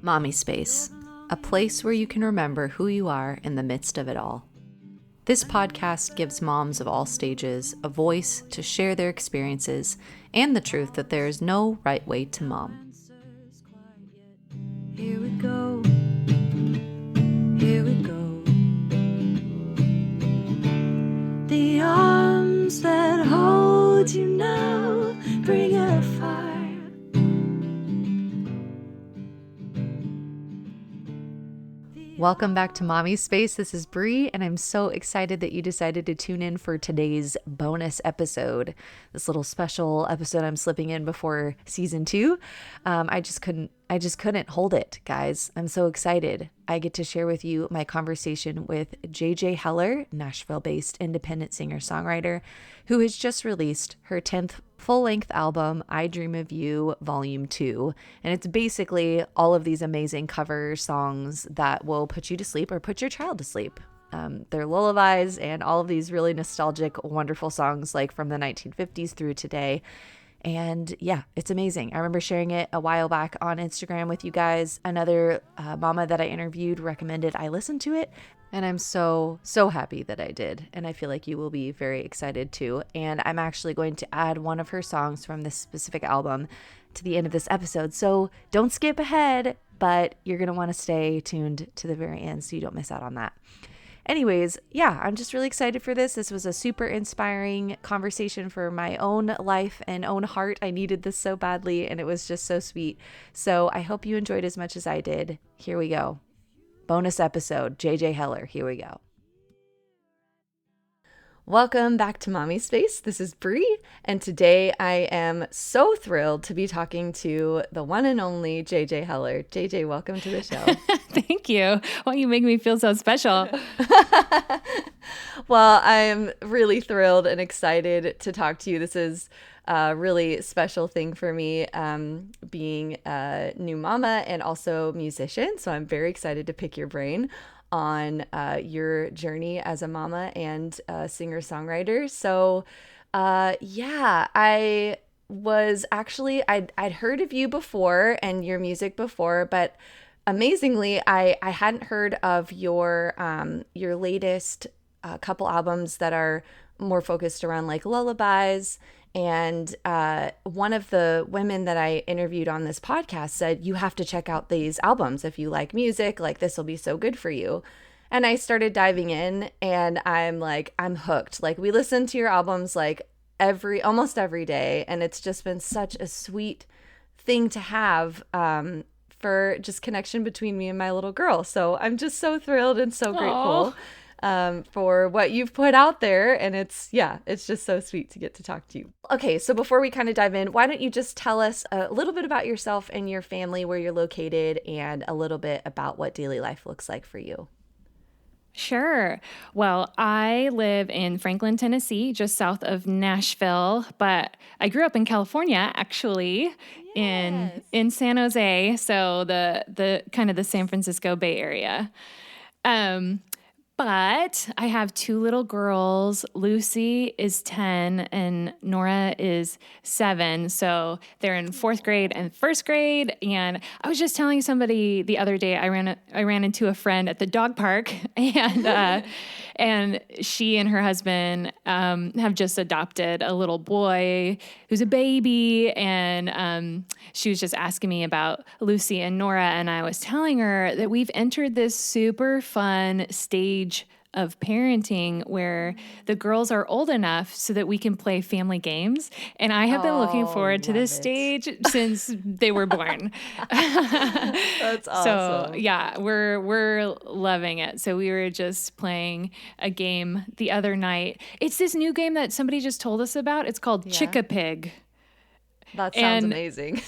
Mommy Space, a place where you can remember who you are in the midst of it all. This podcast gives moms of all stages a voice to share their experiences and the truth that there is no right way to mom. Here we go. Here we go. The arms that hold you now bring a fire. Welcome back to Mommy Space. This is Bree, and I'm so excited that you decided to tune in for today's bonus episode. This little special episode I'm slipping in before season 2. I just couldn't hold it, guys. I'm so excited. I get to share with you my conversation with JJ Heller, Nashville-based independent singer-songwriter, who has just released her 10th full-length album, I Dream of You, Volume 2. And it's basically all of these amazing cover songs that will put you to sleep or put your child to sleep. They're lullabies and all of these really nostalgic, wonderful songs like from the 1950s through today. And yeah, it's amazing. I remember sharing it a while back on Instagram with you guys. Another mama that I interviewed recommended I listen to it. And I'm so happy that I did. And I feel like you will be very excited too. And I'm actually going to add one of her songs from this specific album to the end of this episode. So don't skip ahead, but you're going to want to stay tuned to the very end so you don't miss out on that. Anyways, yeah, I'm just really excited for this. This was a super inspiring conversation for my own life and own heart. I needed this so badly, and it was just so sweet. So I hope you enjoyed as much as I did. Here we go. Bonus episode, JJ Heller. Here we go. Welcome back to Mommy Space. This is Bree, and today I am so thrilled to be talking to the one and only JJ Heller. JJ, welcome to the show. Thank you. Why you make me feel so special? Well, I'm really thrilled and excited to talk to you. This is a really special thing for me, being a new mama and also musician. So I'm very excited to pick your brain on your journey as a mama and a singer-songwriter. So yeah, I'd heard of you before and your music before, but amazingly, I hadn't heard of your latest couple albums that are more focused around like lullabies. And one of the women that I interviewed on this podcast said, you have to check out these albums if you like music, like this will be so good for you. And I started diving in and I'm hooked. Like we listen to your albums like almost every day. And it's just been such a sweet thing to have for just connection between me and my little girl. So I'm just so thrilled and so grateful for what you've put out there. And it's just so sweet to get to talk to you. Okay, so before we kind of dive in, why don't you just tell us a little bit about yourself and your family, where you're located, and a little bit about what daily life looks like for you. Sure. Well, I live in Franklin, Tennessee, just south of Nashville, but I grew up in California, actually, in San Jose, so the kind of the San Francisco Bay Area. But I have 2 little girls. Lucy is 10 and Nora is 7. So they're in 4th grade and 1st grade. And I was just telling somebody the other day, I ran into a friend at the dog park, and she and her husband have just adopted a little boy who's a baby. And she was just asking me about Lucy and Nora. And I was telling her that we've entered this super fun stage of parenting where the girls are old enough so that we can play family games. And I have been looking forward to this stage since they were born. That's awesome. So yeah, we're loving it. So we were just playing a game the other night. It's this new game that somebody just told us about. It's called Chick-a-Pig. That sounds amazing.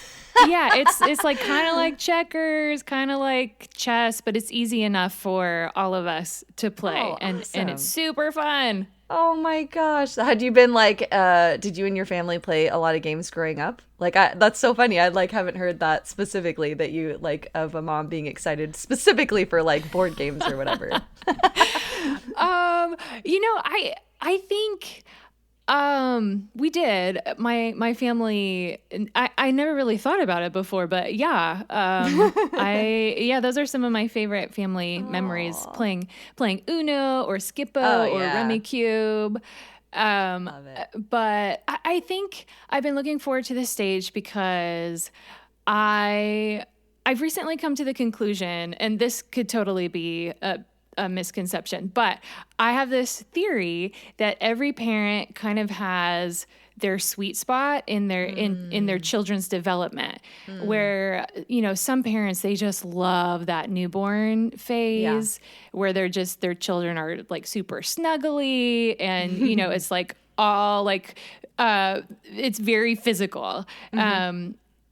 Yeah, it's like kind of like checkers, kind of like chess, but it's easy enough for all of us to play, and it's super fun. Oh my gosh. Had you been did you and your family play a lot of games growing up? That's so funny. I haven't heard that specifically, that you of a mom being excited specifically for board games or whatever. I think We did. My family. I never really thought about it before, but yeah. Those are some of my favorite family memories. Playing Uno or Skippo or Rummy Cube. Love it. But I think I've been looking forward to this stage because I've recently come to the conclusion, and this could totally be a misconception, but I have this theory that every parent kind of has their sweet spot in their in their children's development, where some parents, they just love that newborn phase where their children are like super snuggly, and it's like all like it's very physical.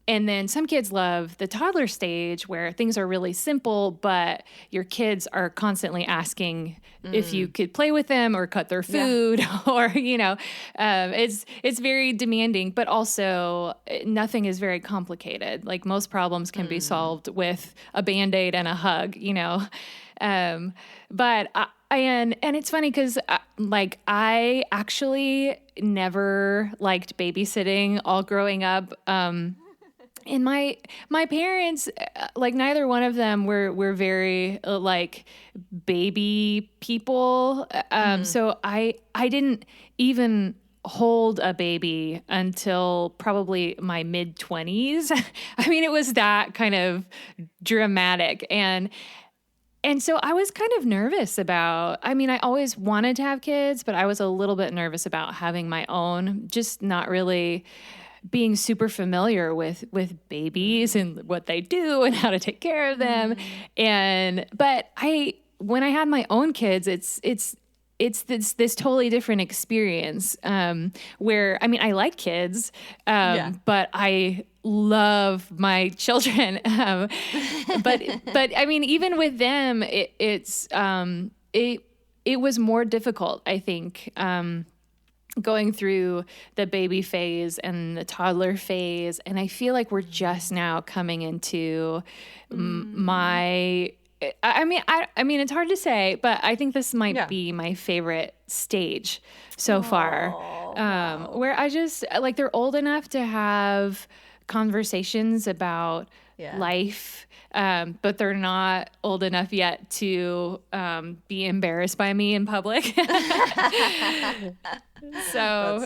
And then some kids love the toddler stage where things are really simple, but your kids are constantly asking if you could play with them or cut their food or, it's very demanding, but also nothing is very complicated. Like most problems can be solved with a Band-Aid and a hug, but and it's funny because I actually never liked babysitting all growing up. And my parents, like neither one of them were very like baby people. So I didn't even hold a baby until probably my mid-20s. I mean, it was that kind of dramatic. And so I was kind of nervous about, I mean, I always wanted to have kids, but I was a little bit nervous about having my own, just not really being super familiar with babies and what they do and how to take care of them. But when I had my own kids, it's this totally different experience, where, I mean, I like kids, but I love my children. But I mean, even with them, it was more difficult, I think, going through the baby phase and the toddler phase. And I feel like we're just now coming into I mean, it's hard to say, but I think this might be my favorite stage so far, where I just like, they're old enough to have conversations about life, but they're not old enough yet to be embarrassed by me in public. So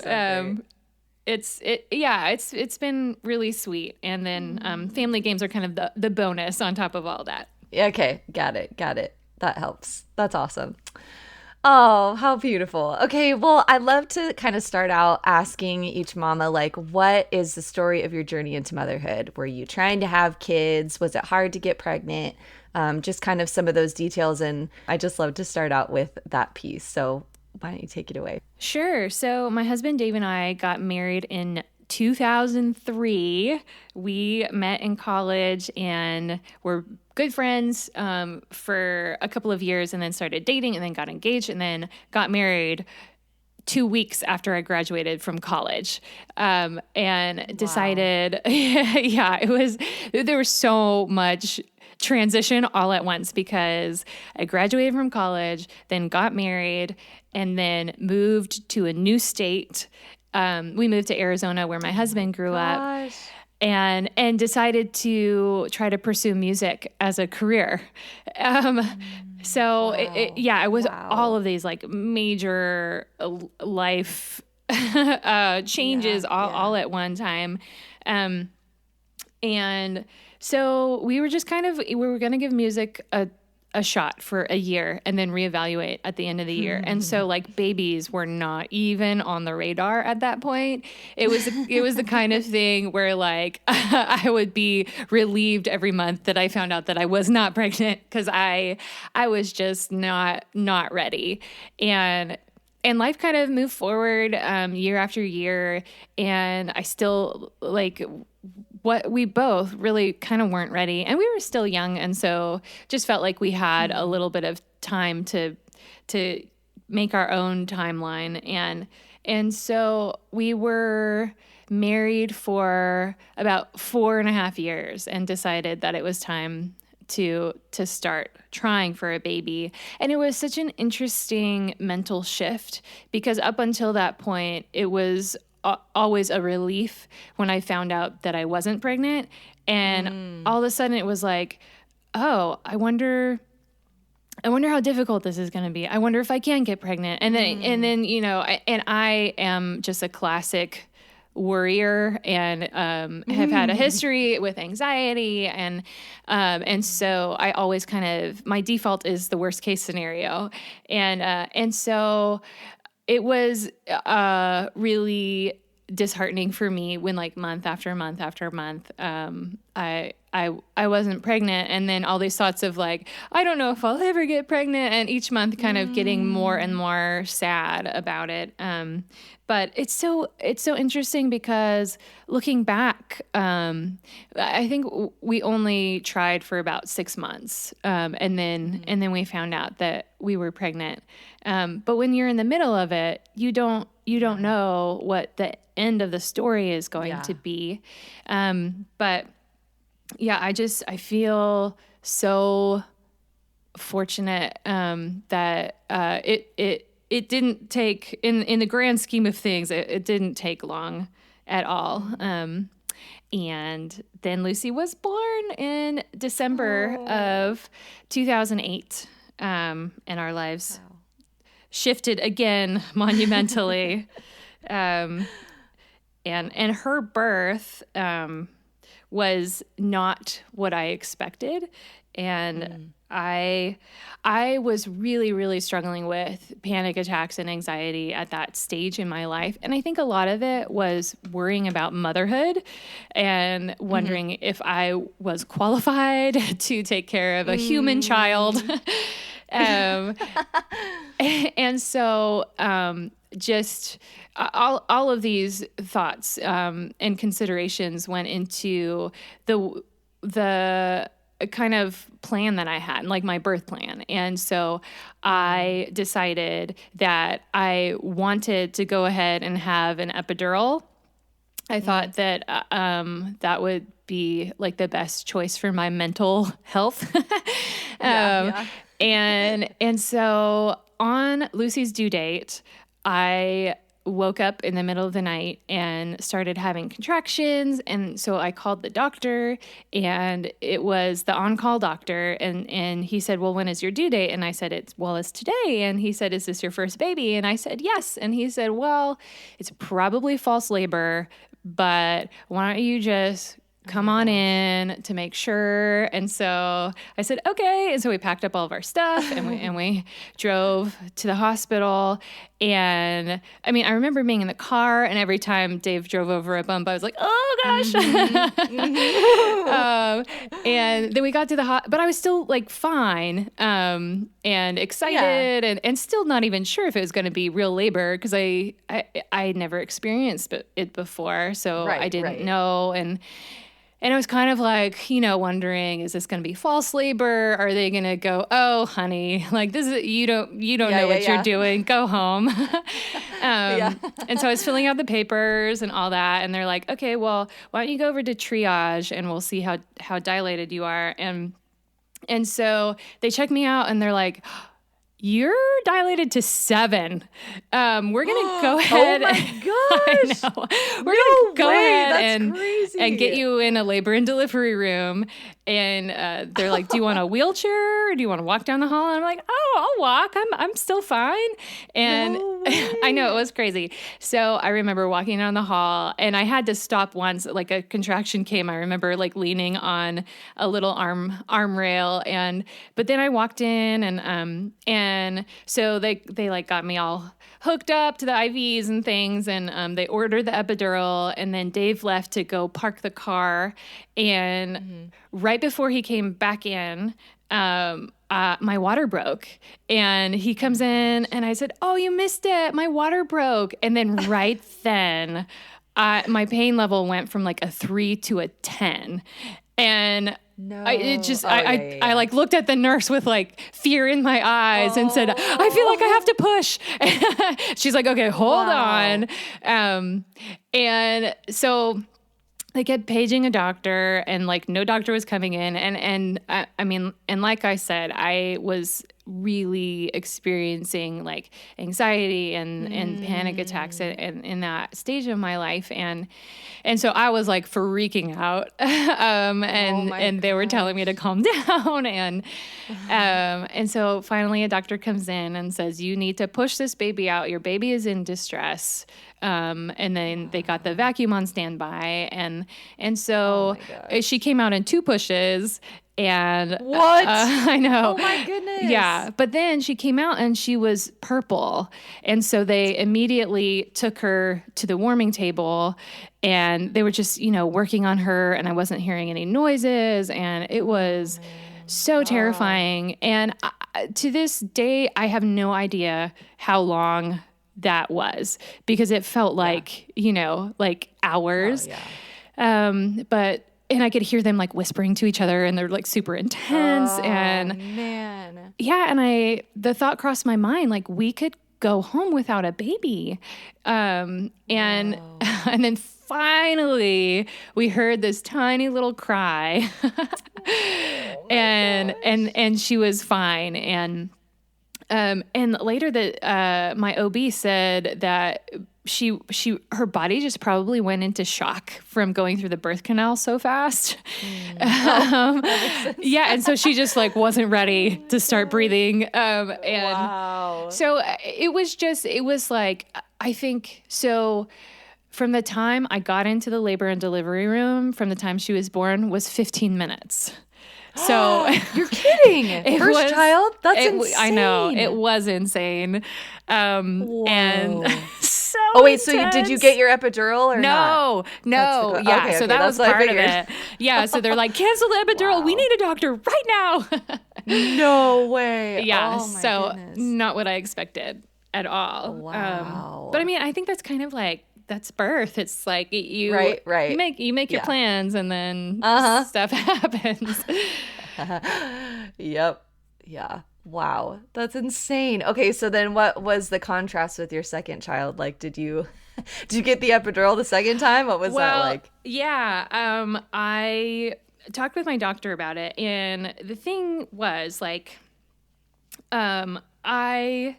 it's been really sweet. And then family games are kind of the bonus on top of all that. Okay, got it. That helps. That's awesome. Oh, how beautiful. Okay, well, I'd love to kind of start out asking each mama, like, what is the story of your journey into motherhood? Were you trying to have kids? Was it hard to get pregnant? Just kind of some of those details. And I just love to start out with that piece. So why don't you take it away? Sure. So my husband, Dave, and I got married in 2003. We met in college and were good friends for a couple of years, and then started dating, and then got engaged, and then got married 2 weeks after I graduated from college, and decided, there was so much transition all at once because I graduated from college, then got married, and then moved to a new state. We moved to Arizona where my husband grew up, and decided to try to pursue music as a career. So it was all of these like major life changes all at one time. And so we were just we were going to give music a shot for a year and then reevaluate at the end of the year. And so like babies were not even on the radar at that point. It was the kind of thing where like I would be relieved every month that I found out that I was not pregnant, because I was just not ready. And life kind of moved forward year after year, and I still like what we both really kind of weren't ready, and we were still young, and so just felt like we had a little bit of time to make our own timeline, and so we were married for about 4.5 years and decided that it was time to start trying for a baby. And it was such an interesting mental shift because up until that point, it was always a relief when I found out that I wasn't pregnant. And all of a sudden it was like, oh, I wonder how difficult this is going to be. I wonder if I can get pregnant. And then, you know, and I am just a classic worrier and have had a history with anxiety. And so I always my default is the worst case scenario. And so it was really disheartening for me when like month after month after month, I wasn't pregnant. And then all these thoughts of like, I don't know if I'll ever get pregnant. And each month kind of getting more and more sad about it. But it's so interesting because looking back, I think we only tried for about 6 months. And then we found out that we were pregnant. But when you're in the middle of it, you don't know what the end of the story is going to be. But yeah, I feel so fortunate that it didn't take in the grand scheme of things, it didn't take long at all. And then Lucy was born in December of 2008, and our lives shifted again monumentally. And her birth was not what I expected. And I was really, really struggling with panic attacks and anxiety at that stage in my life. And I think a lot of it was worrying about motherhood and wondering if I was qualified to take care of a human child. And so just all of these thoughts and considerations went into the kind of plan that I had, like my birth plan. And so I decided that I wanted to go ahead and have an epidural. I thought that that would be like the best choice for my mental health. And so on Lucy's due date, I woke up in the middle of the night and started having contractions. And so I called the doctor, and it was the on-call doctor. And he said, well, when is your due date? And I said, it's today. And he said, is this your first baby? And I said, yes. And he said, well, it's probably false labor, but why don't you just come on in to make sure. And so I said, okay. And so we packed up all of our stuff and we drove to the hospital. And I mean, I remember being in the car, and every time Dave drove over a bump, I was like, oh gosh. And then we got to the but I was still like fine, and excited and still not even sure if it was going to be real labor, because I had never experienced it before. So I didn't know. And I was kind of like, wondering, is this going to be false labor? Are they going to go, oh, honey, like this is, you don't know what you're doing. Go home. And so I was filling out the papers and all that. And they're like, okay, well, why don't you go over to triage and we'll see how dilated you are. And so they check me out and they're like, you're dilated to 7. We're going to go ahead. Oh my gosh. I know. We're going to go ahead and get you in a labor and delivery room. And they're like, do you want a wheelchair? Or do you want to walk down the hall? And I'm like, oh, I'll walk. I'm still fine. And I know, it was crazy. So I remember walking down the hall, and I had to stop once, like a contraction came. I remember like leaning on a little arm rail, but then I walked in, and so they like got me all hooked up to the IVs and things, and they ordered the epidural, and then Dave left to go park the car, and right before he came back in, my water broke, and he comes in, and I said, oh, you missed it. My water broke. And then right then, my pain level went from like a 3 to a 10. And I like looked at the nurse with like fear in my eyes and said, I feel like I have to push. She's like, okay, hold on. And so they kept paging a doctor, and like no doctor was coming in. And I mean, and like I said, I was really experiencing like anxiety and panic attacks in that stage of my life. And so I was like freaking out. And they were telling me to calm down. And so finally a doctor comes in and says, you need to push this baby out. Your baby is in distress. And then they got the vacuum on standby. And so she came out in 2 pushes. And what? I know. Oh my goodness. Yeah. But then she came out and she was purple. And so they immediately took her to the warming table, and they were just, working on her, and I wasn't hearing any noises, and it was so terrifying. And to this day, I have no idea how long that was, because it felt like, like hours. And I could hear them like whispering to each other, and they're like super intense. And man. Yeah. And the thought crossed my mind, like we could go home without a baby. And then finally we heard this tiny little cry and she was fine. And later that, my OB said that her body just probably went into shock from going through the birth canal so fast. Yeah. And so she just like wasn't ready to start breathing. So it was like, I think so. From the time I got into the labor and delivery room, from the time she was born, was 15 minutes. So you're kidding. First child? That's insane. I know. It was insane. And so wait, so did you get your epidural or not? No. Yeah. Okay, so that was part of it. Yeah. So they're like, cancel the epidural. Wow. We need a doctor right now. No way. Yeah. Oh my goodness. Not what I expected at all. Wow. But I mean, I think that's kind of like, that's birth. It's like you right. You make your plans, and then stuff happens. Yep. Yeah. Wow. That's insane. Okay, so then what was the contrast with your second child? Like, did you get the epidural the second time? What was that like? Yeah. I talked with my doctor about it, and the thing was like, I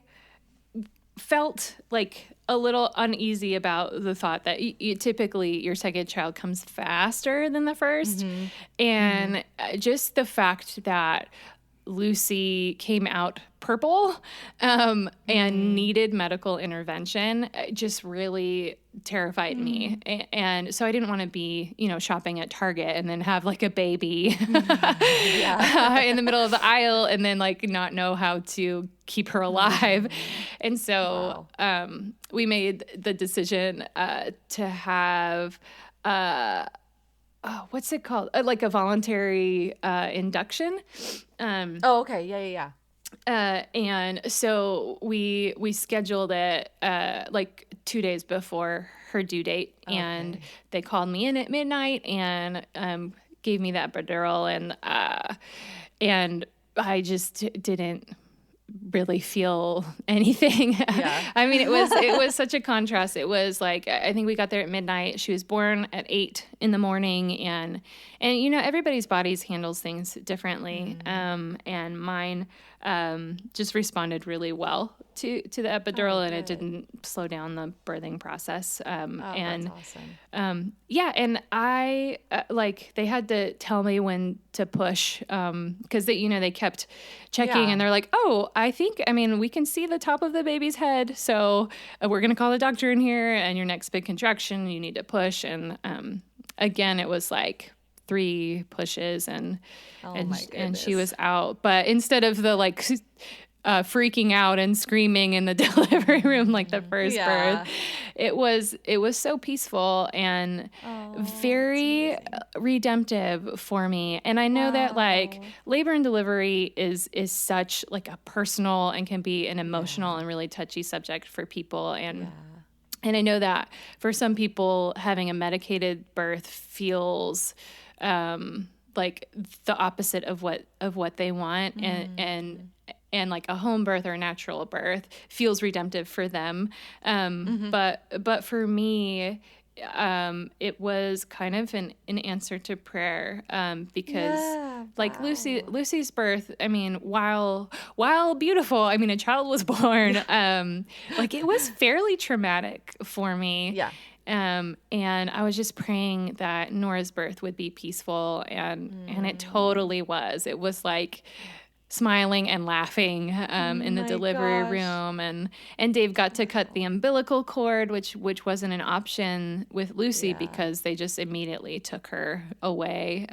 felt like a little uneasy about the thought that typically your second child comes faster than the first. Mm-hmm. And just the fact that Lucy came out purple and needed medical intervention just really terrified me. And so I didn't want to be, shopping at Target and then have like a baby in the middle of the aisle and then like not know how to keep her alive. And so we made the decision to have what's it called? Like a voluntary induction. Okay. Yeah. And so we scheduled it like 2 days before her due date, and they called me in at midnight and gave me that epidural, and I just didn't really feel anything. Yeah. I mean, it was such a contrast. It was like, I think we got there at midnight. She was born at 8 in the morning, and everybody's bodies handles things differently. And mine just responded really well to the epidural, and it didn't slow down the birthing process. And that's awesome. And I they had to tell me when to push, because they kept checking, and they're like, we can see the top of the baby's head, so we're gonna call the doctor in here, and your next big contraction, you need to push. And again, it was like 3 pushes, and she was out. But instead of the freaking out and screaming in the delivery room like the first birth, it was so peaceful and very redemptive for me. And I know that labor and delivery is such like a personal and can be an emotional and really touchy subject for people. And I know that for some people, having a medicated birth feels like the opposite of what they want, and like a home birth or a natural birth feels redemptive for them. But for me, it was kind of an answer to prayer, because like Lucy's birth, I mean, while beautiful, I mean, a child was born, like it was fairly traumatic for me. Yeah. And I was just praying that Nora's birth would be peaceful, and it totally was. It was like smiling and laughing in the delivery room, and Dave got to cut the umbilical cord, which wasn't an option with Lucy because they just immediately took her away.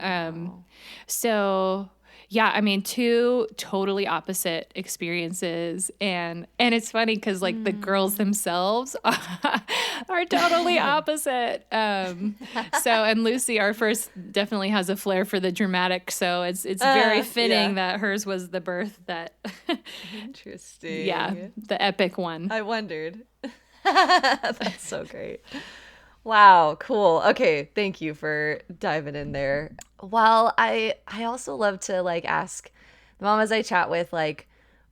So yeah, I mean, two totally opposite experiences, and it's funny because like the girls themselves are totally opposite. So, and Lucy, our first, definitely has a flair for the dramatic, so it's very fitting that hers was the birth that Interesting. yeah, the epic one. I wondered. That's so great. Wow, cool. Okay, thank you for diving in there. Well, I also love to like ask the mamas I chat with, like,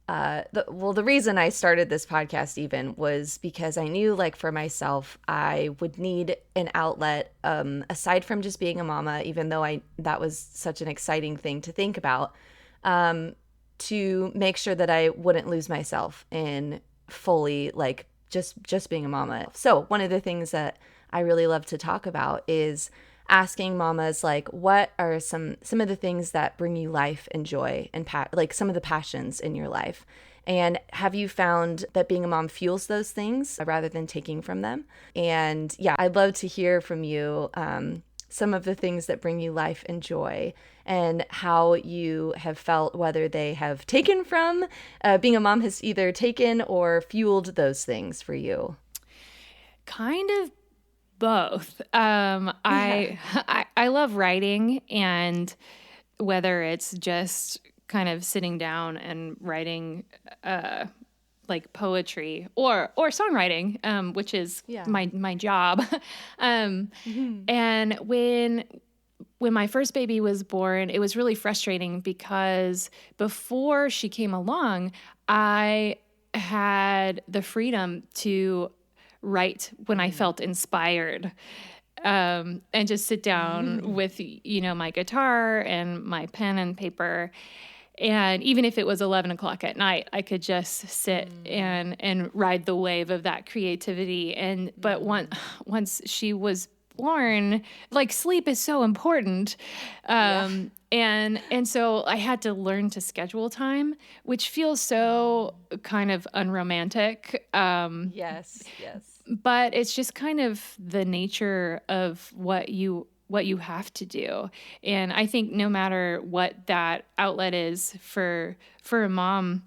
the reason I started this podcast even was because I knew, like, for myself, I would need an outlet, aside from just being a mama, even though that was such an exciting thing to think about, to make sure that I wouldn't lose myself in fully, like, just being a mama. So one of the things that I really love to talk about is asking mamas, like, what are some of the things that bring you life and joy and like some of the passions in your life, and have you found that being a mom fuels those things rather than taking from them? And yeah, I'd love to hear from you some of the things that bring you life and joy, and how you have felt, whether they have taken from being a mom, has either taken or fueled those things for you. Kind of both. I love writing, and whether it's just kind of sitting down and writing like poetry or songwriting, which is my job. And when my first baby was born, it was really frustrating because before she came along, I had the freedom to write when I felt inspired, and just sit down with, my guitar and my pen and paper. And even if it was 11 o'clock at night, I could just sit and ride the wave of that creativity. But once she was born, like, sleep is so important. And so I had to learn to schedule time, which feels so kind of unromantic. Yes. But it's just kind of the nature of what you have to do. And I think no matter what that outlet is for a mom,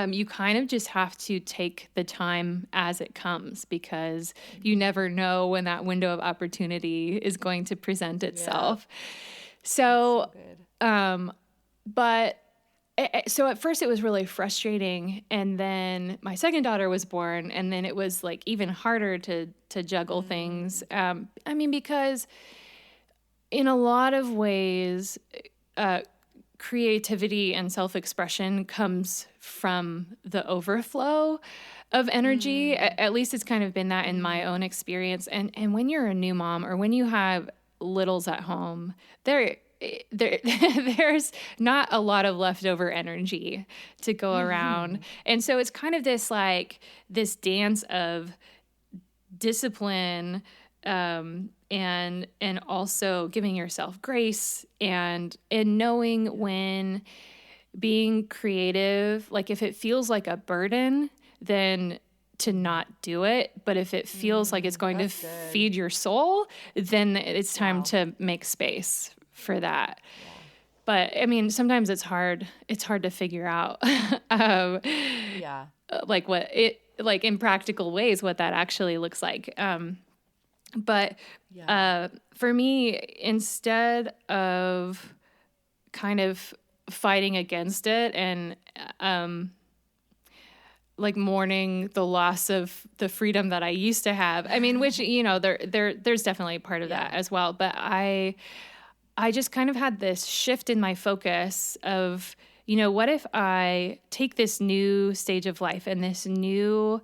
you kind of just have to take the time as it comes, because you never know when that window of opportunity is going to present itself. So so at first it was really frustrating, and then my second daughter was born, and then it was like even harder to juggle things. I mean, because in a lot of ways, creativity and self-expression comes from the overflow of energy. At least it's kind of been that in my own experience. And when you're a new mom, or when you have littles at home, there's not a lot of leftover energy to go around. And so it's kind of this dance of discipline, and also giving yourself grace, and knowing when being creative, like if it feels like a burden, then to not do it. But if it feels like it's going to feed your soul, then it's time to make space for that. But I mean, sometimes it's hard to figure out like what it, like in practical ways, what that actually looks like. But for me, instead of kind of fighting against it and like mourning the loss of the freedom that I used to have, I mean, which, there's definitely part of that as well. But I just kind of had this shift in my focus of, what if I take this new stage of life and this new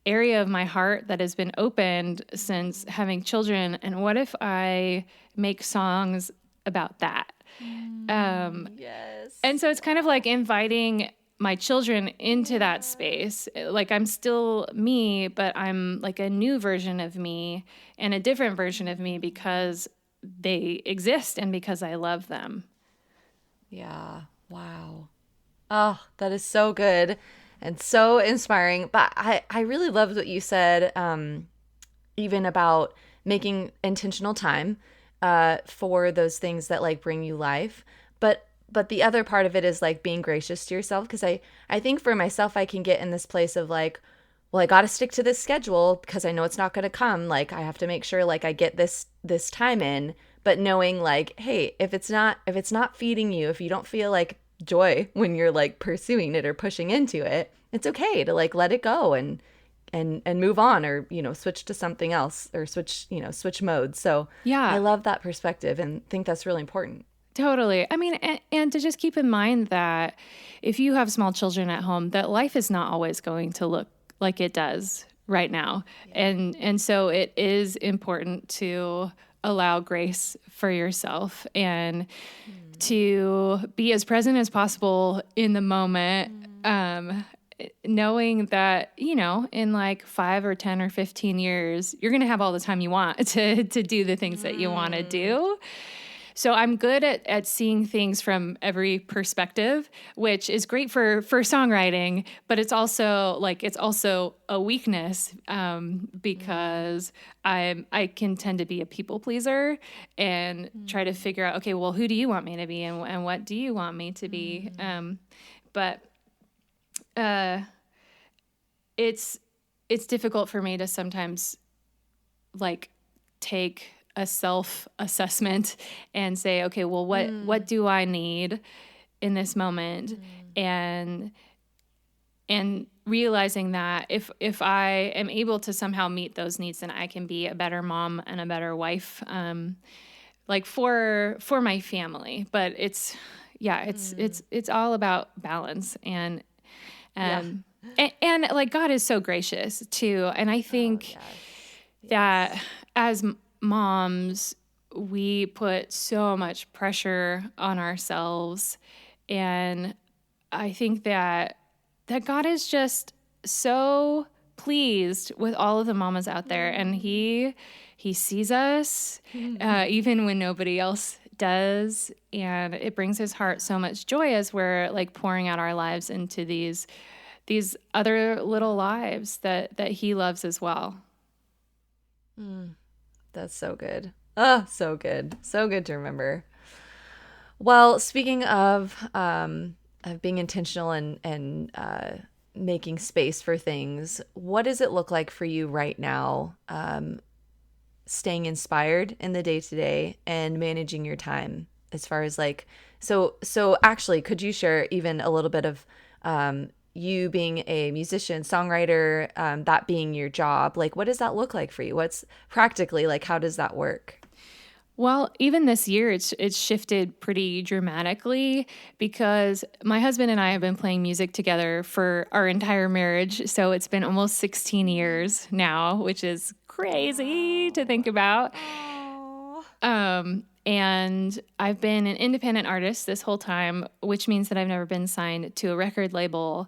area of my heart that has been opened since having children, and what if I make songs about that? Yes. And so it's kind of like inviting my children into that space. Like I'm still me, but I'm like a new version of me and a different version of me because they exist and because I love them. Yeah. Wow. Oh, that is so good and so inspiring. But I really loved what you said, even about making intentional time for those things that like bring you life. But the other part of it is like being gracious to yourself, because I think for myself I can get in this place of like, well, I got to stick to this schedule because I know it's not going to come. Like I have to make sure like I get this time in, but knowing like, hey, if it's not feeding you, if you don't feel like joy when you're like pursuing it or pushing into it, it's okay to like let it go and move on, or switch to something else, or switch modes. So I Yeah. love that perspective and think that's really important. Totally. I mean, and to just keep in mind that if you have small children at home, that life is not always going to look like it does right now. And so it is important to allow grace for yourself and to be as present as possible in the moment. Knowing that, in like 5 or 10 or 15 years, you're going to have all the time you want to do the things that you want to do. So I'm good at seeing things from every perspective, which is great for songwriting, but it's also a weakness, because I can tend to be a people pleaser and try to figure out, okay, well, who do you want me to be, and what do you want me to be? But it's difficult for me to sometimes like take a self-assessment and say, okay, well, what do I need in this moment? And realizing that if I am able to somehow meet those needs, then I can be a better mom and a better wife, like for my family. But it's all about balance and Yeah. and like God is so gracious too. And I think Yes. that as moms, we put so much pressure on ourselves. And I think that God is just so pleased with all of the mamas out there. And he sees us, even when nobody else does. And it brings his heart so much joy as we're like pouring out our lives into these other little lives that he loves as well. That's so good. Oh, so good. So good to remember. Well, speaking of being intentional and making space for things, what does it look like for you right now, staying inspired in the day to day and managing your time, as far as like, so actually, could you share even a little bit of you being a musician, songwriter, that being your job? Like, what does that look like for you? What's practically like, how does that work? Well, even this year, it's shifted pretty dramatically because my husband and I have been playing music together for our entire marriage. So it's been almost 16 years now, which is crazy to think about. And I've been an independent artist this whole time, which means that I've never been signed to a record label.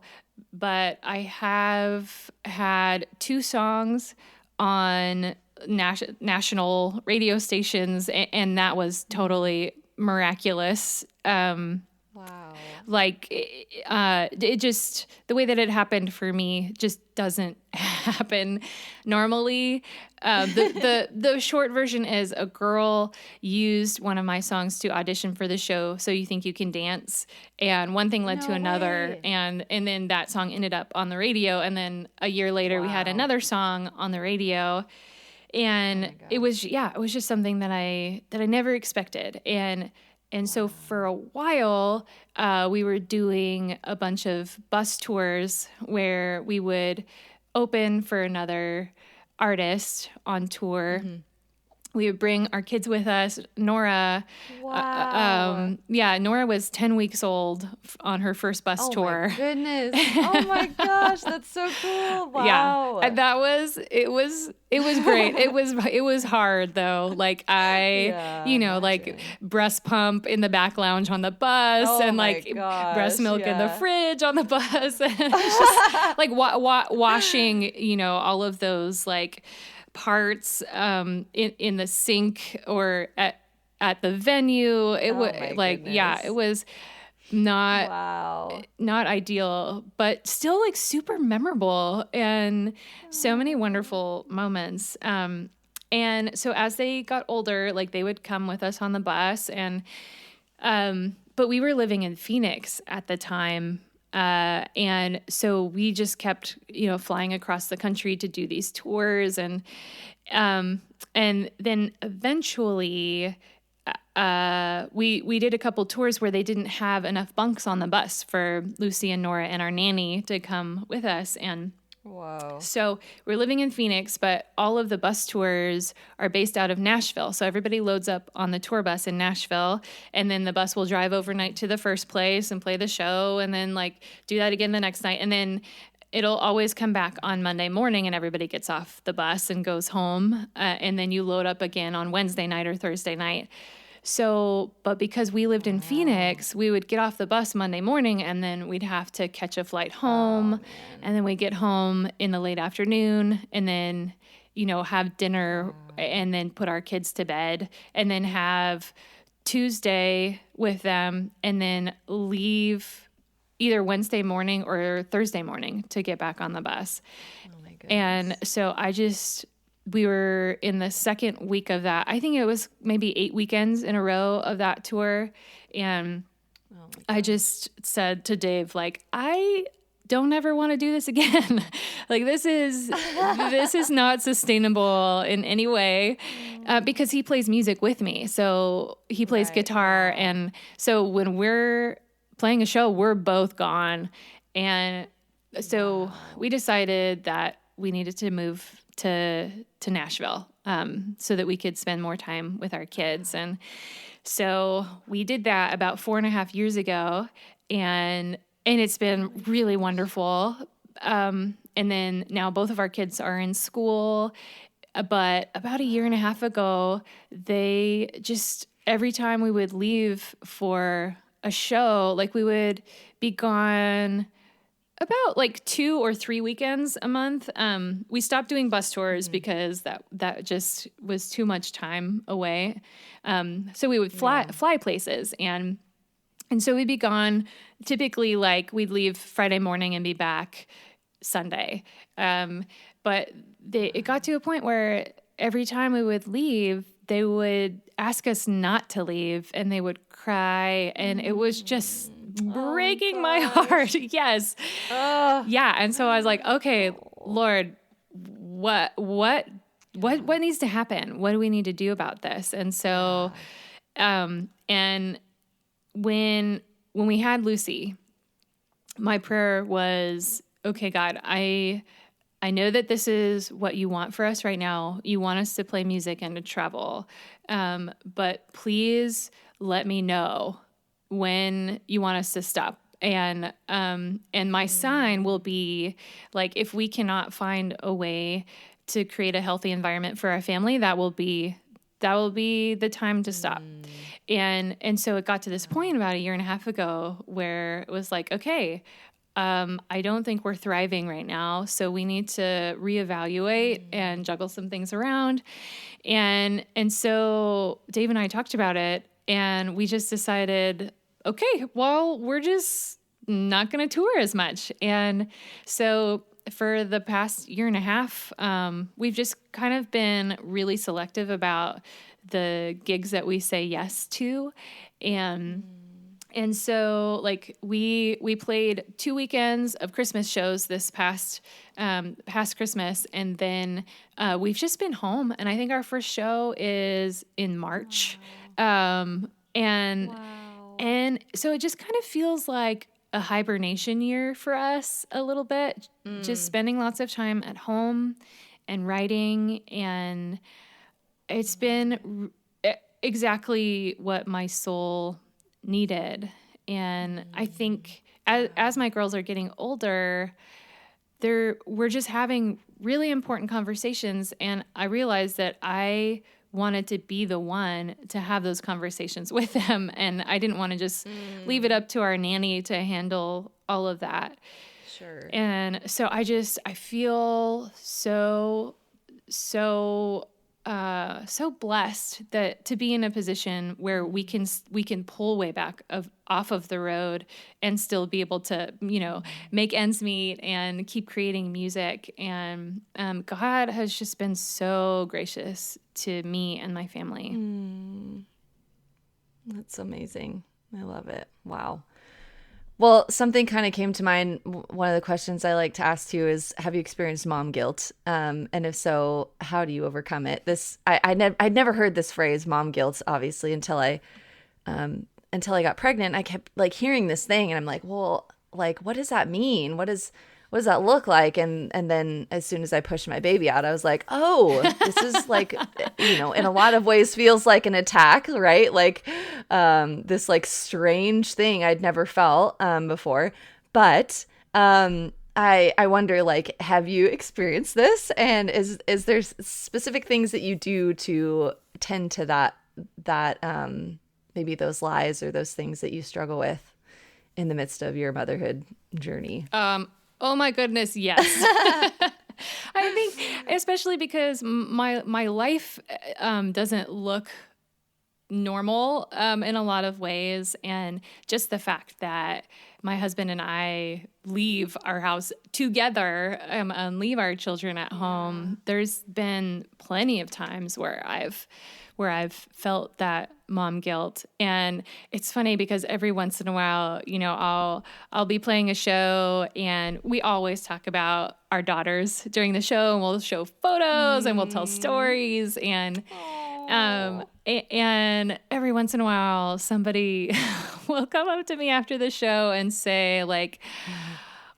But I have had 2 songs on national radio stations, and that was totally miraculous. Wow. Like it just, the way that it happened for me just doesn't happen normally. The short version is a girl used one of my songs to audition for the show So You Think You Can Dance, and one thing led to No another, way. and then that song ended up on the radio, and then a year later we had Wow. another song on the radio. And it was just something that I never expected. And so for a while, we were doing a bunch of bus tours where we would open for another artist on tour. we would bring our kids with us. Nora, Wow. Nora was 10 weeks old on her first bus Oh tour. my goodness. Oh my gosh, that's so cool. Yeah, Wow. and it was great. It was hard though. Like Yeah, like imagine. breast pump in the back lounge on the bus, Oh and my like breast gosh, milk in the yeah. fridge on the bus, and it's just like washing, all of those like parts in the sink or at the venue. It was Oh my like, yeah, it goodness. was not Wow. not ideal, but still like super memorable and so many wonderful moments. And so as they got older, like they would come with us on the bus, and but we were living in Phoenix at the time. And so we just kept, flying across the country to do these tours, and then eventually we did a couple tours where they didn't have enough bunks on the bus for Lucy and Nora and our nanny to come with us. And Whoa. so we're living in Phoenix, but all of the bus tours are based out of Nashville. So everybody loads up on the tour bus in Nashville, and then the bus will drive overnight to the first place and play the show, and then like do that again the next night. And then it'll always come back on Monday morning, and everybody gets off the bus and goes home. And then you load up again on Wednesday night or Thursday night. So, but because we lived in Phoenix, we would get off the bus Monday morning, and then we'd have to catch a flight home, and then we'd get home in the late afternoon, and then, have dinner, and then put our kids to bed, and then have Tuesday with them, and then leave either Wednesday morning or Thursday morning to get back on the bus. Oh my goodness. And so we were in the second week of that. I think it was maybe 8 weekends in a row of that tour. And I just said to Dave, like, I don't ever want to do this again. Like, this is not sustainable in any way, because he plays music with me. So he plays Right, guitar. wow. And so when we're playing a show, we're both gone. And so we decided that we needed to move to Nashville, so that we could spend more time with our kids. And so we did that about 4.5 years ago, and it's been really wonderful. And then now both of our kids are in school, but about 1.5 years ago, they just, every time we would leave for a show, like we would be gone about like 2 or 3 weekends a month. We stopped doing bus tours because that just was too much time away. So we would fly places, and so we'd be gone. Typically, like we'd leave Friday morning and be back Sunday. But it got to a point where every time we would leave, they would ask us not to leave, and they would cry, and it was just breaking my heart. Yes. Yeah. And so I was like, okay, Lord, what needs to happen? What do we need to do about this? And so, and when we had Lucy, my prayer was, okay, God, I know that this is what you want for us right now. You want us to play music and to travel. But please let me know when you want us to stop. And my sign will be like, if we cannot find a way to create a healthy environment for our family, that will be the time to stop. And so it got to this point about 1.5 years ago where it was like, okay, I don't think we're thriving right now, so we need to reevaluate and juggle some things around. And so Dave and I talked about it, and we just decided, okay, well, we're just not going to tour as much. And so for the past 1.5 years, we've just kind of been really selective about the gigs that we say yes to. And so like we played 2 weekends of Christmas shows this past Christmas, and then we've just been home. And I think our first show is in March. And so it just kind of feels like a hibernation year for us a little bit, just spending lots of time at home and writing. And it's been exactly what my soul needed. And I think as my girls are getting older, we're just having really important conversations. And I realized that I wanted to be the one to have those conversations with them. And I didn't want to just leave it up to our nanny to handle all of that. Sure. And so I feel so blessed that to be in a position where we can pull way back off of the road and still be able to, make ends meet and keep creating music. And God has just been so gracious to me and my family. That's amazing. I love it. Wow. Well, something kind of came to mind. One of the questions I like to ask you is, have you experienced mom guilt? And if so, how do you overcome it? I'd never heard this phrase, mom guilt, obviously, until I got pregnant. I kept like hearing this thing, and I'm like, well, like, what does that mean? What does that look like? And then as soon as I pushed my baby out, I was like, oh, this is like, in a lot of ways feels like an attack, right? Like this like strange thing I'd never felt before. But I wonder, like, have you experienced this? And is there specific things that you do to tend to that maybe those lies or those things that you struggle with in the midst of your motherhood journey? Oh my goodness, yes. I think especially because my life doesn't look normal in a lot of ways, and just the fact that my husband and I leave our house together and leave our children at home, there's been plenty of times where I've felt that mom guilt. And it's funny because every once in a while, I'll be playing a show, and we always talk about our daughters during the show, and we'll show photos and we'll tell stories. And and every once in a while, somebody will come up to me after the show and say, like,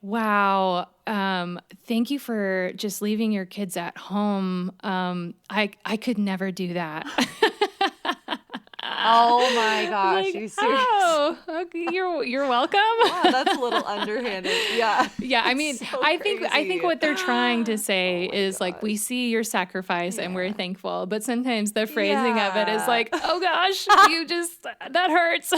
wow, thank you for just leaving your kids at home. I could never do that. Oh my gosh, Like, you serious? oh, okay, you're welcome. Wow, that's a little underhanded. Yeah. Yeah, I mean, So I think what they're trying to say is like, we see your sacrifice and we're thankful, but sometimes the phrasing of it is like, oh gosh, that hurts.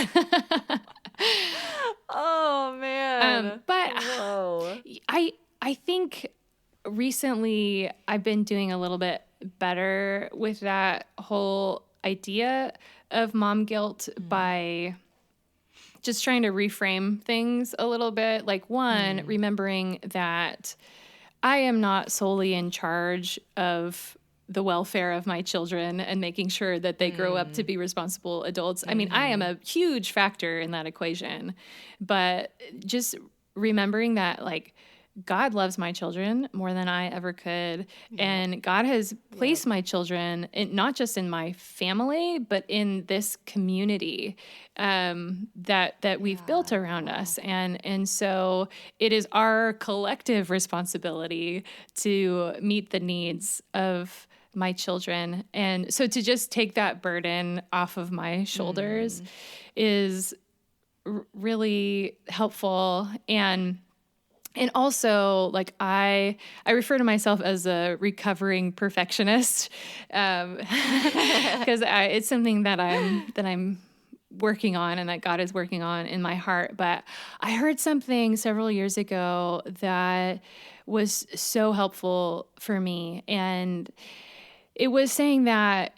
Oh man. But Whoa. I think recently I've been doing a little bit better with that whole idea of mom guilt by just trying to reframe things a little bit. Like, one, remembering that I am not solely in charge of the welfare of my children and making sure that they grow up to be responsible adults. I mean, I am a huge factor in that equation, but just remembering that, like, God loves my children more than I ever could. And God has placed my children not just in my family, but in this community that we've built around us. And so it is our collective responsibility to meet the needs of my children. And so to just take that burden off of my shoulders is really helpful. And also, like, I refer to myself as a recovering perfectionist because it's something that I'm working on and that God is working on in my heart. But I heard something several years ago that was so helpful for me, and it was saying that,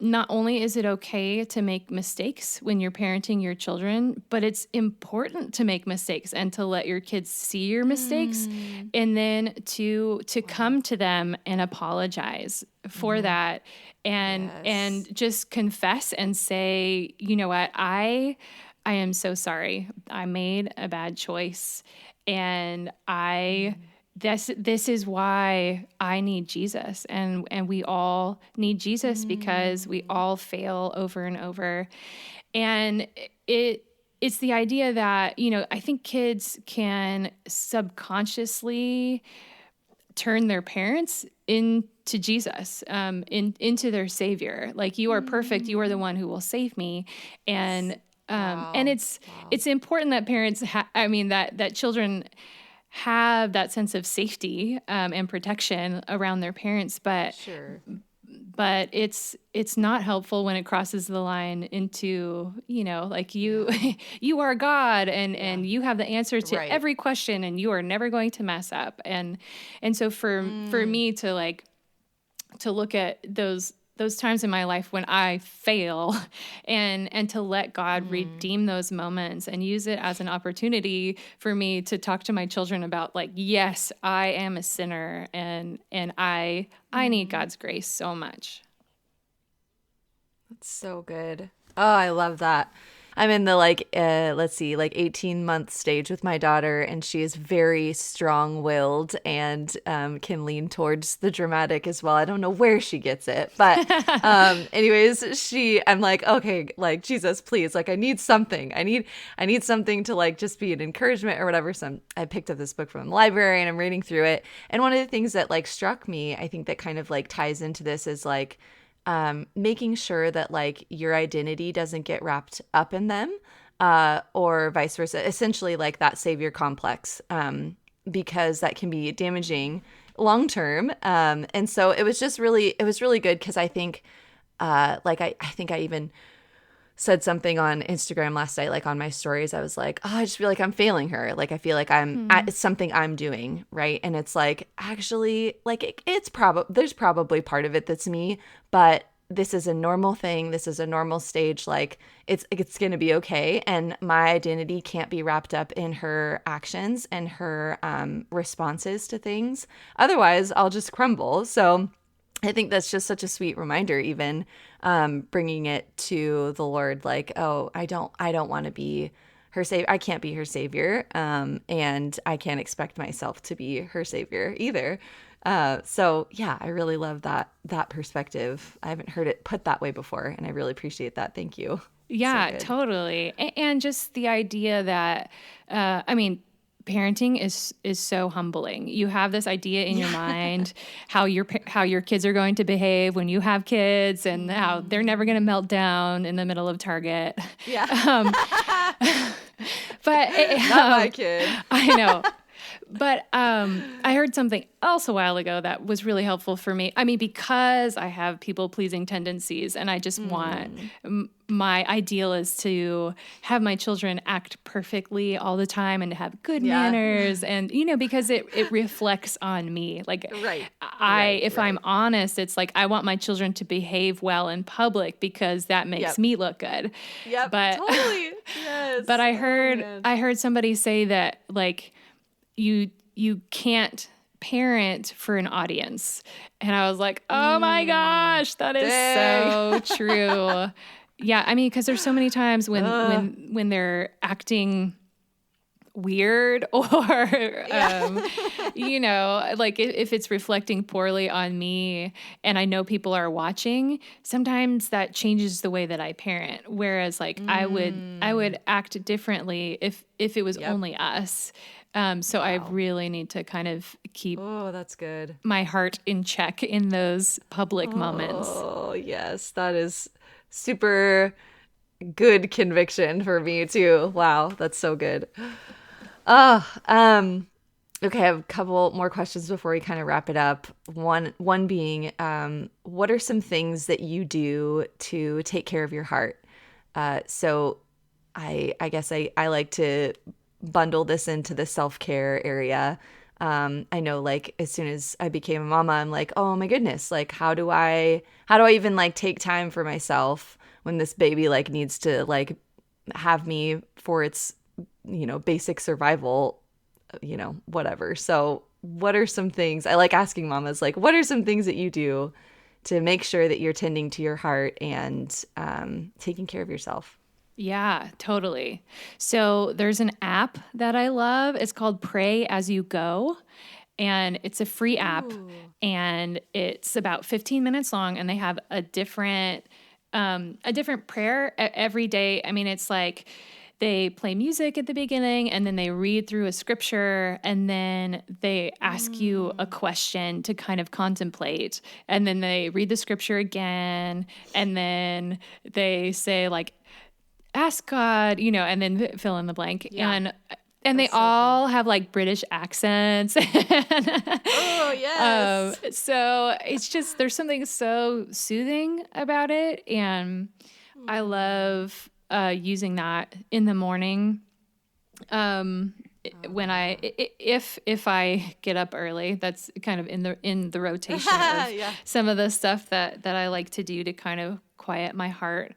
not only is it okay to make mistakes when you're parenting your children, but it's important to make mistakes and to let your kids see your mistakes and then to come to them and apologize for that and just confess and say, you know what, I am so sorry. I made a bad choice, and this is why I need Jesus, and we all need Jesus because we all fail over and over. And it's the idea that, I think kids can subconsciously turn their parents into Jesus, into their savior. Like, you are perfect. You are the one who will save me. And it's important that parents, that children have that sense of safety and protection around their parents, but Sure. but it's not helpful when it crosses the line into, like, you are God, and you have the answer to Right. every question, and you are never going to mess up. And so for me to look at those times in my life when I fail, and to let God redeem those moments and use it as an opportunity for me to talk to my children about, like, yes, I am a sinner, and I need God's grace so much. That's so good. Oh, I love that. I'm in the like 18-month stage with my daughter, and she is very strong-willed and can lean towards the dramatic as well. I don't know where she gets it, but anyways, I'm like, okay, like, Jesus, please, like, I need something. I need something to, like, just be an encouragement or whatever. So I picked up this book from the library and I'm reading through it. And one of the things that, like, struck me, I think that kind of, like, ties into this is, like, making sure that, like, your identity doesn't get wrapped up in them, or vice versa. Essentially, like, that savior complex, because that can be damaging long term. And so it was really good, because I think, I think I even said something on Instagram last night, like on my stories. I was like, oh, I just feel like I'm failing her. Like, I feel like it's something I'm doing, right? And it's like, actually, like, there's probably part of it that's me, but this is a normal thing. This is a normal stage. Like, it's going to be okay. And my identity can't be wrapped up in her actions and her responses to things. Otherwise, I'll just crumble. So I think that's just such a sweet reminder, even bringing it to the Lord, like, oh, I don't want to be her savior. I can't be her savior, and I can't expect myself to be her savior either. So yeah, I really love that perspective. I haven't heard it put that way before, and I really appreciate that. Thank you. Yeah, So good. totally. And just the idea that, parenting is so humbling. You have this idea in your mind how your kids are going to behave when you have kids, and how they're never going to melt down in the middle of Target. Yeah. But Not my kid. I know. But I heard something else a while ago that was really helpful for me. I mean, because I have people-pleasing tendencies, and I just want, my ideal is to have my children act perfectly all the time and to have good manners. And, because it reflects on me. Like, if I'm honest, it's like, I want my children to behave well in public because that makes me look good. Yep, but, totally. Yes. But I heard somebody say that, like, you can't parent for an audience. And I was like, oh my gosh, that is so true. Yeah, I mean, because there's so many times when they're acting weird, or like, if it's reflecting poorly on me and I know people are watching, sometimes that changes the way that I parent. Whereas, like, I would act differently if it was only us. So I really need to kind of keep that's good. my heart in check in those public moments. Oh, yes. That is super good conviction for me too. Wow, that's so good. Okay, I have a couple more questions before we kind of wrap it up. One being, what are some things that you do to take care of your heart? So I guess I like to bundle this into the self-care area. I know, like, as soon as I became a mama, I'm like, oh my goodness, like, how do I even, like, take time for myself when this baby, like, needs to, like, have me for its, basic survival, whatever. So what are some things, I like asking mamas, like, what are some things that you do to make sure that you're tending to your heart and taking care of yourself? Yeah, totally. So there's an app that I love. It's called Pray As You Go. And it's a free app. And it's about 15 minutes long. And they have a different prayer every day. I mean, it's like they play music at the beginning, and then they read through a scripture, and then they ask you a question to kind of contemplate, and then they read the scripture again, and then they say like, ask God, and then fill in the blank. Yeah. And they all have like British accents. Oh, yes. So it's just, there's something so soothing about it. And I love using that in the morning. When if I get up early, that's kind of in the rotation of some of the stuff that I like to do to kind of quiet my heart.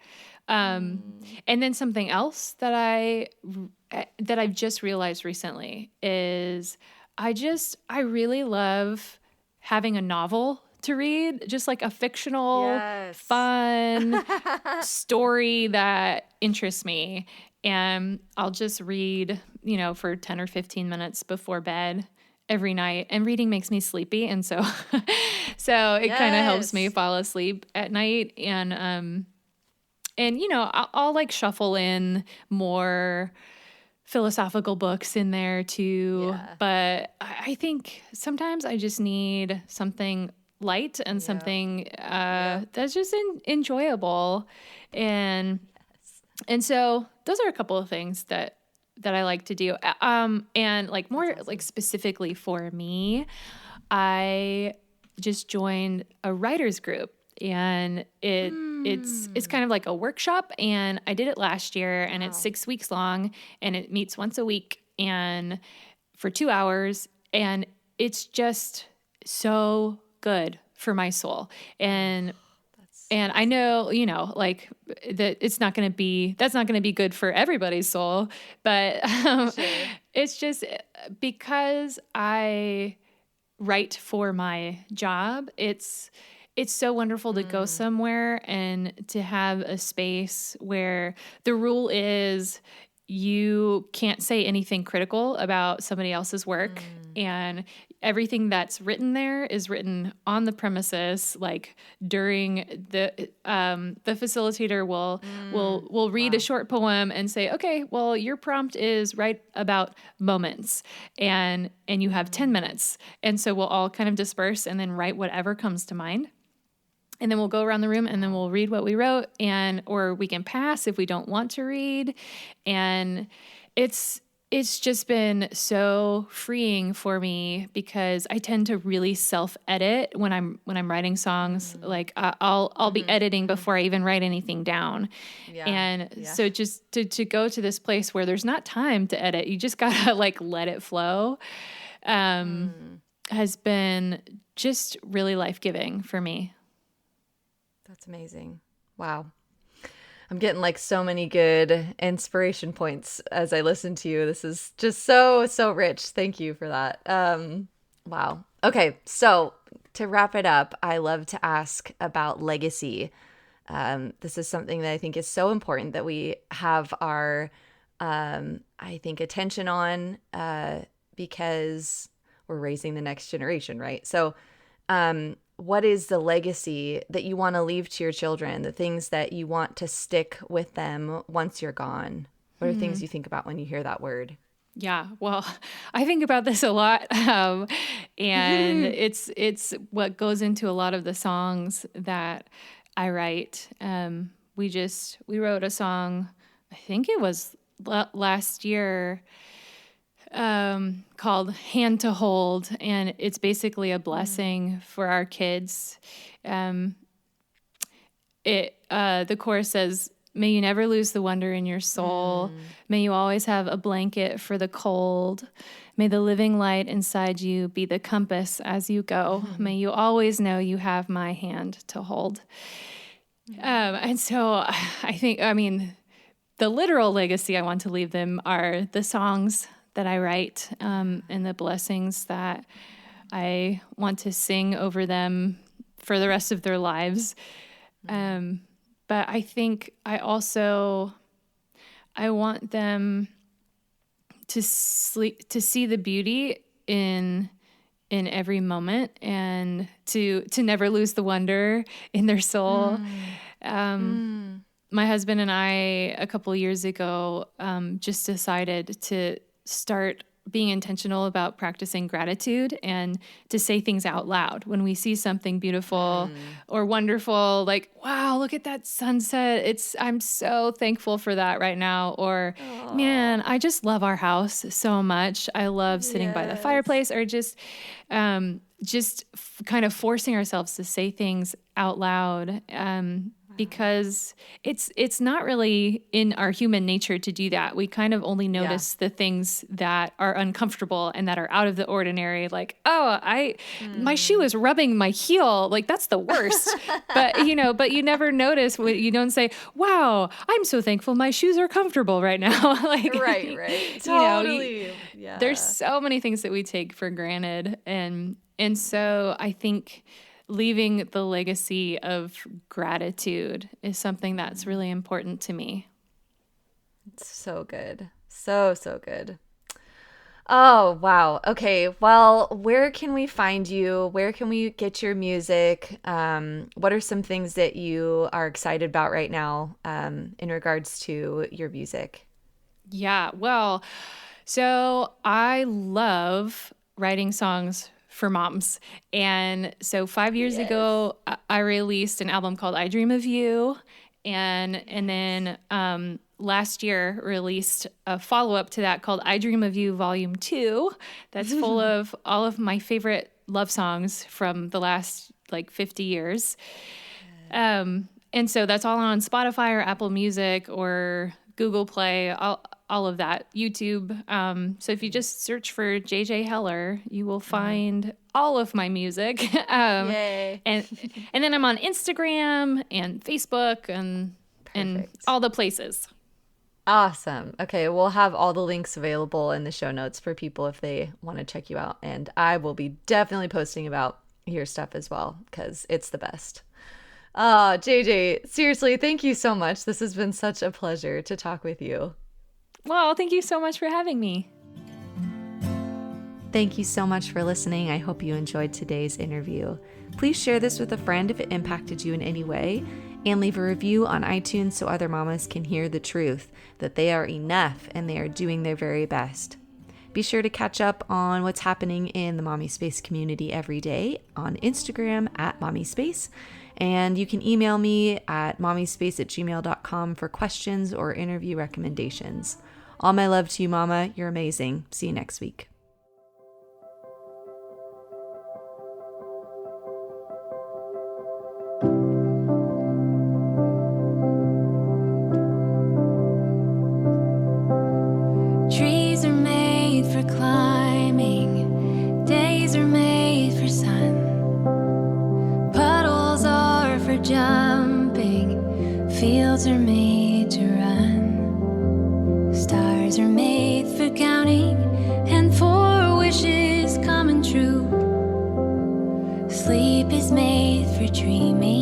And then something else that I've just realized recently is I really love having a novel to read, just like a fictional, fun story that interests me. And I'll just read, for 10 or 15 minutes before bed every night. And reading makes me sleepy. And so, it kind of helps me fall asleep at night. And I'll like shuffle in more philosophical books in there too. Yeah. But I think sometimes I just need something light and something that's just enjoyable. And so those are a couple of things that I like to do. And like more like specifically for me, I just joined a writer's group. And it's kind of like a workshop, and I did it last year, and it's 6 weeks long, and it meets once a week and for 2 hours, and it's just so good for my soul. And I know, like that that's not going to be good for everybody's soul, but it's just because I write for my job. It's so wonderful to go somewhere and to have a space where the rule is you can't say anything critical about somebody else's work. And everything that's written there is written on the premises. Like during the facilitator will read a short poem and say, okay, well, your prompt is write about moments, and you have 10 minutes. And so we'll all kind of disperse and then write whatever comes to mind. And then we'll go around the room and then we'll read what we wrote, or we can pass if we don't want to read. And it's just been so freeing for me because I tend to really self-edit when I'm writing songs. Like I'll be editing before I even write anything down. So just to go to this place where there's not time to edit, you just gotta like let it flow, has been just really life-giving for me. That's amazing. Wow. I'm getting like so many good inspiration points as I listen to you. This is just so rich. Thank you for that. Wow. Okay. So to wrap it up, I love to ask about legacy. This is something that I think is so important that we have our, I think, attention on, because we're raising the next generation, right? So, what is the legacy that you want to leave to your children, the things that you want to stick with them once you're gone? What are things you think about when you hear that word? Yeah, well, I think about this a lot, and it's what goes into a lot of the songs that I write. We wrote a song, I think it was last year, called Hand to Hold, and it's basically a blessing for our kids. The chorus says, "May you never lose the wonder in your soul. May you always have a blanket for the cold. May the living light inside you be the compass as you go. May you always know you have my hand to hold." And so I think, the literal legacy I want to leave them are the songs that I write, and the blessings that I want to sing over them for the rest of their lives. But I think I want them to see the beauty in every moment, and to never lose the wonder in their soul. my husband and I, a couple of years ago, just decided to start being intentional about practicing gratitude and to say things out loud when we see something beautiful or wonderful, like, wow, look at that sunset. I'm so thankful for that right now. Or, man, I just love our house so much. I love sitting by the fireplace, or just kind of forcing ourselves to say things out loud. Because it's not really in our human nature to do that. We kind of only notice the things that are uncomfortable and that are out of the ordinary. Like, my shoe is rubbing my heel. Like, that's the worst. but you never notice. You don't say, wow, I'm so thankful my shoes are comfortable right now. Like, right. Totally. There's so many things that we take for granted. And so I think leaving the legacy of gratitude is something that's really important to me. It's so good. So good. Oh, wow. Okay. Well, where can we find you? Where can we get your music? What are some things that you are excited about right now in regards to your music? Yeah. Well, so I love writing songs for moms. And so 5 years ago, I released an album called I Dream of You. And then last year released a follow-up to that called I Dream of You Volume 2. That's full of all of my favorite love songs from the last 50 years. And so that's all on Spotify or Apple Music or Google Play, all of that, YouTube. So if you just search for JJ Heller, you will find all of my music. Yay. And then I'm on Instagram and Facebook and all the places. Awesome. Okay, we'll have all the links available in the show notes for people if they want to check you out. And I will be definitely posting about your stuff as well, because it's the best. JJ, seriously, thank you so much. This has been such a pleasure to talk with you. Well, thank you so much for having me. Thank you so much for listening. I hope you enjoyed today's interview. Please share this with a friend if it impacted you in any way, and leave a review on iTunes so other mamas can hear the truth, that they are enough and they are doing their very best. Be sure to catch up on what's happening in the Mommy Space community every day on Instagram at Mommy Space. And you can email me at mommyspace@gmail.com for questions or interview recommendations. All my love to you, Mama. You're amazing. See you next week. Trees are made for climbing, days are made for sun, puddles are for jumping, fields are made to run, stars are made for counting, and for wishes coming true. Sleep is made for dreaming.